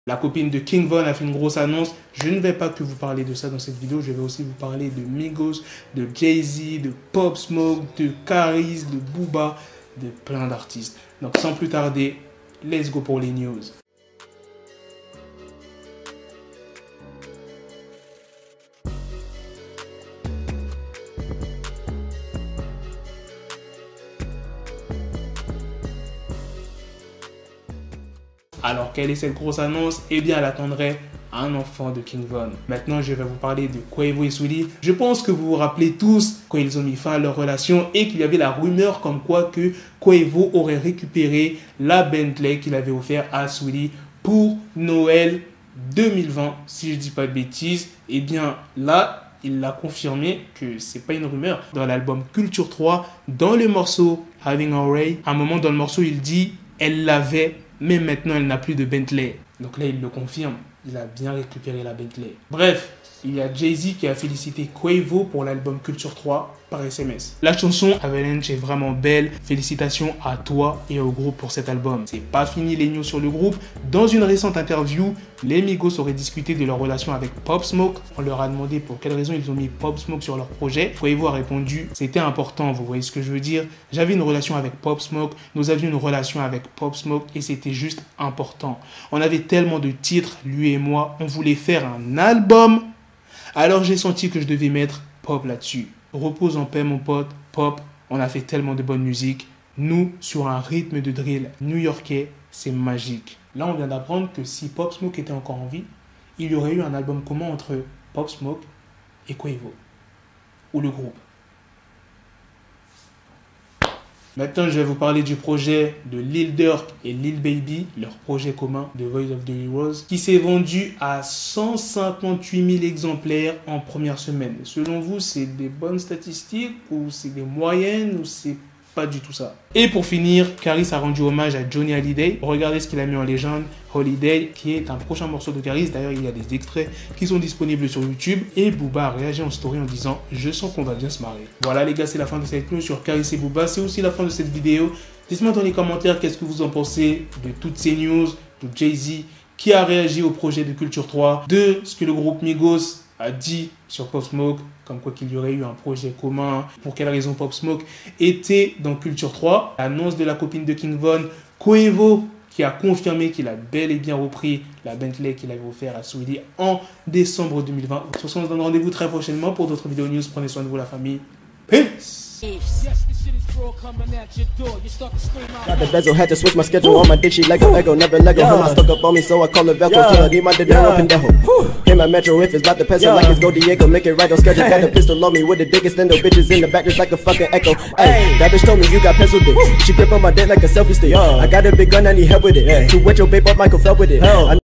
La copine de King Von a fait une grosse annonce. Je ne vais pas que vous parler de ça dans cette vidéo. Je vais aussi vous parler de Migos, de Jay-Z, de Pop Smoke, de Caris, de Booba, de plein d'artistes. Donc sans plus tarder, let's go pour les news. Alors, quelle est cette grosse annonce? Eh bien, elle attendrait un enfant de King Von. Maintenant, je vais vous parler de Quavo et Saweetie. Je pense que vous vous rappelez tous quand ils ont mis fin à leur relation et qu'il y avait la rumeur comme quoi que Quavo aurait récupéré la Bentley qu'il avait offert à Saweetie pour Noël 2020, si je ne dis pas de bêtises. Eh bien, là, il l'a confirmé que c'est pas une rumeur. Dans l'album Culture 3, dans le morceau Having a Ray, à un moment dans le morceau, il dit « Elle l'avait ». Mais maintenant, elle n'a plus de Bentley. Donc là, il le confirme. Il a bien récupéré la Bentley. Bref, il y a Jay-Z qui a félicité Quavo pour l'album Culture 3 par SMS. La chanson Avalanche est vraiment belle. Félicitations à toi et au groupe pour cet album. C'est pas fini les news sur le groupe. Dans une récente interview, les Migos auraient discuté de leur relation avec Pop Smoke. On leur a demandé pour quelles raisons ils ont mis Pop Smoke sur leur projet. Quavo a répondu, c'était important, vous voyez ce que je veux dire. J'avais une relation avec Pop Smoke, nous avions une relation avec Pop Smoke et c'était juste important. On avait tellement de titres, lui et moi, on voulait faire un album. Alors j'ai senti que je devais mettre Pop là-dessus. Repose en paix mon pote, Pop, on a fait tellement de bonne musique. Nous, sur un rythme de drill new-yorkais, c'est magique. Là, on vient d'apprendre que si Pop Smoke était encore en vie, il y aurait eu un album commun entre Pop Smoke et Quavo. Ou le groupe. Maintenant, je vais vous parler du projet de Lil Durk et Lil Baby, leur projet commun, The Voice of the Heroes, qui s'est vendu à 158 000 exemplaires en première semaine. Selon vous, c'est des bonnes statistiques ou c'est des moyennes ou c'est pas du tout ça? Et pour finir, Caris a rendu hommage à Johnny Hallyday. Regardez ce qu'il a mis en légende, Holiday, qui est un prochain morceau de Caris. D'ailleurs, il y a des extraits qui sont disponibles sur YouTube. Et Booba a réagi en story en disant « Je sens qu'on va bien se marrer ». Voilà les gars, c'est la fin de cette news sur Caris et Booba. C'est aussi la fin de cette vidéo. Dites-moi dans les commentaires qu'est-ce que vous en pensez de toutes ces news, de Jay-Z qui a réagi au projet de Culture 3, de ce que le groupe Migos a dit sur Pop Smoke, comme quoi qu'il y aurait eu un projet commun, pour quelle raison Pop Smoke était dans Culture 3. L'annonce de la copine de King Von, Quavo, qui a confirmé qu'il a bel et bien repris la Bentley qu'il avait offert à Saweetie en décembre 2020. Sur ce, on se donne rendez-vous très prochainement pour d'autres vidéos news. Prenez soin de vous la famille. Peace! Got the bezel, had to switch my schedule on my dick, she like a Lego, never Lego. Him, I stuck up on me, so I call her Velcro. Tell her, need my dinero, pendejo. Hit my metro if it's about to pencil, like it's Go Diego, make it right on schedule. Got the pistol on me with the dick extendo, bitches in the back just like a fucking echo. Ay, that bitch told me you got pencil dick. She grip on my dick like a selfie stick. I got a big gun, I need help with it. To wet your babe up, Michael fell with it.